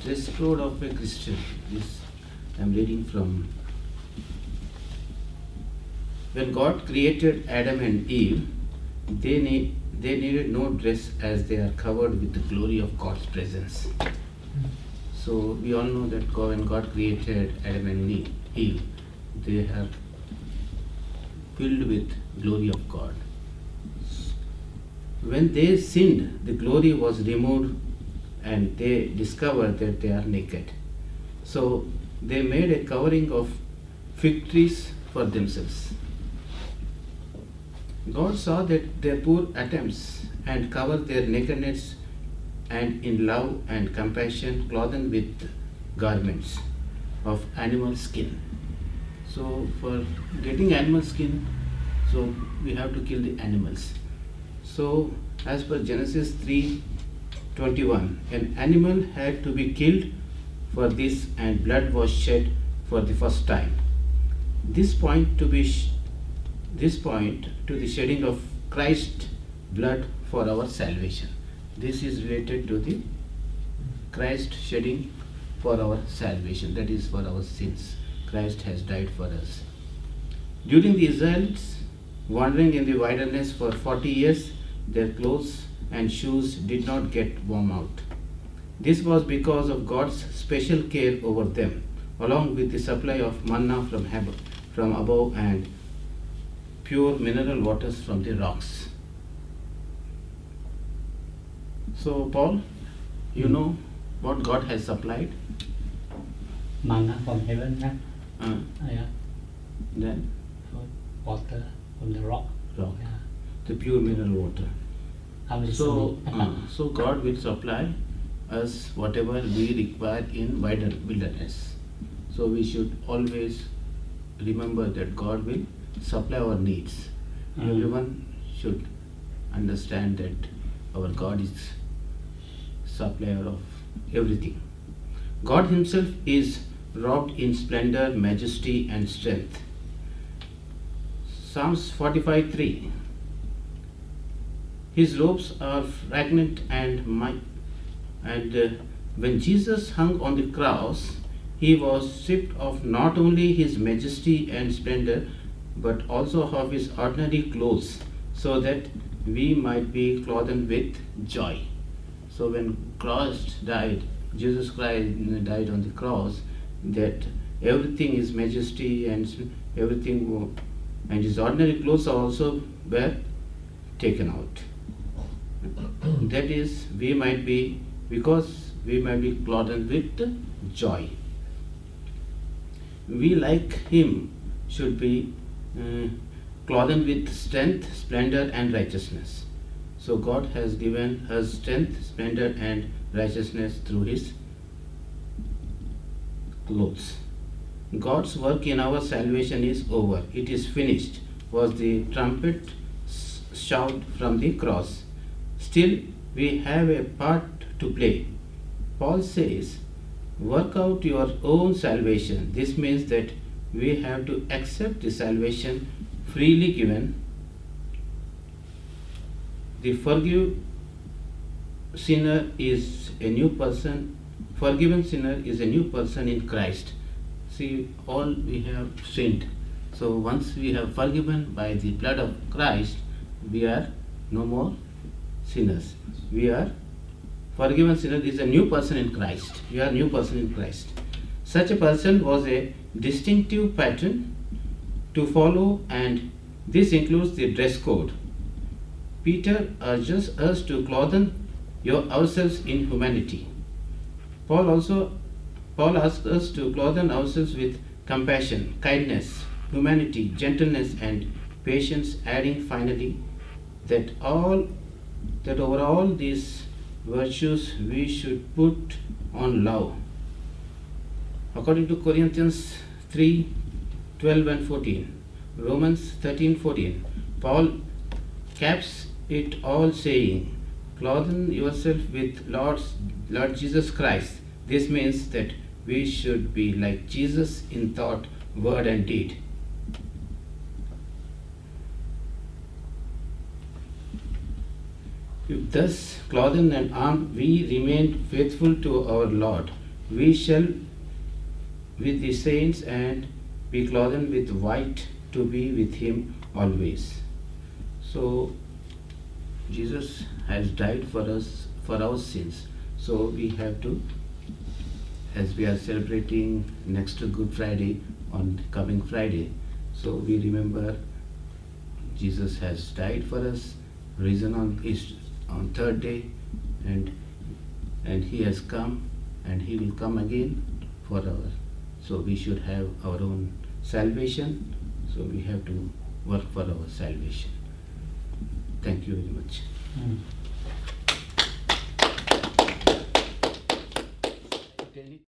Dress code of a Christian. This I am reading from. When God created Adam and Eve, they needed no dress as they are covered with the glory of God's presence. So we all know that when God created Adam and Eve, they are filled with glory of God. When they sinned, the glory was removed and they discovered that they are naked. So they made a covering of fig trees for themselves. God saw that their poor attempts and covered their nakedness, and in love and compassion clothed them with garments of animal skin. So for getting animal skin, so we have to kill the animals. So as per Genesis 3:21, an animal had to be killed for this, and blood was shed for the first time. This point to the shedding of Christ's blood for our salvation. This is related to the Christ shedding for our salvation, that is for our sins. Christ has died for us. During the Israelites wandering in the wilderness for 40 years, their clothes and shoes did not get worn out. This was because of God's special care over them, along with the supply of manna from above and pure mineral waters from the rocks. So, Paul, you know what God has supplied? Manna from heaven, huh? Yeah. Then Water from the rock. rock, Yeah. the pure mineral water. So, so God will supply us whatever we require in wilderness. So we should always remember that God will supply our needs. Everyone should understand that our God is supplier of everything. God Himself is robed in splendor, majesty, and strength. Psalms 45:3. His robes are fragrant and when Jesus hung on the cross, He was stripped of not only His majesty and splendor, but also of His ordinary clothes, so that we might be clothed with joy. So when Christ died, Jesus Christ died on the cross, that everything is majesty and everything, and His ordinary clothes also were taken out. That is, because we might be clothed with joy. We, like Him, should be clothed with strength, splendor, and righteousness. So God has given us strength, splendor, and righteousness through His clothes. God's work in our salvation is over. It is finished, was the trumpet shout from the cross. Still, we have a part to play. Paul says, work out your own salvation. This means that we have to accept the salvation freely given. The forgiven sinner is a new person in Christ. See, all we have sinned. So once we have forgiven by the blood of Christ, we are no more sinners. We are forgiven sinner is a new person in Christ. We are a new person in Christ. Such a person was a distinctive pattern to follow, and this includes the dress code. Peter urges us to clothe ourselves in humanity. Paul asks us to clothe ourselves with compassion, kindness, humanity, gentleness, and patience, adding finally that over all these virtues we should put on love. According to Corinthians 3:12 and 14, Romans 13:14, Paul caps it all saying, clothe yourself with Lord Jesus Christ. This means that we should be like Jesus in thought, word, and deed. If thus clothed and armed we remain faithful to our Lord, we shall with the saints and be clothed with white to be with him always. So Jesus has died for us, for our sins. So we have to, as we are celebrating next Good Friday on coming Friday, so we remember Jesus has died for us, risen on third day, and he has come, and he will come again for our. So we should have our own salvation. So we have to work for our salvation. Thank you very much. Mm.